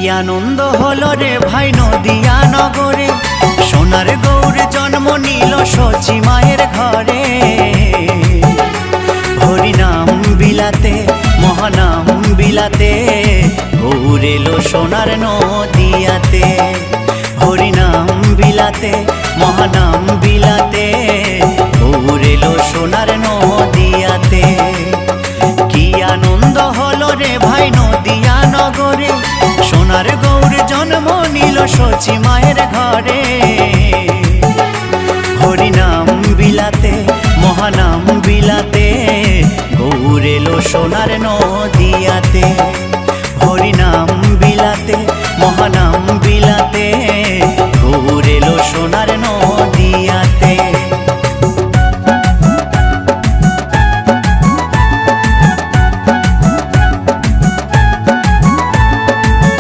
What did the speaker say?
আনন্দ হলো রে ভাই নদিয়া নগরে, সোনার গৌর জন্ম নিল সচি মায়ের ঘরে। হরিনাম বিলাতে মহানাম বিলাতে, গৌর এলো সোনার নদিয়াতে। হরিনাম বিলাতে মহানাম বিলাতে, গৌর এলো সোনার নদিয়াতে। কি আনন্দ হলো রে ভাই নদিয়া নগরে, সোনার গৌর জন্ম নিল সচি মায়ের ঘরে। হরিনাম বিলাতে মহানাম বিলাতে, গৌর এলো সোনার নদিয়াতে।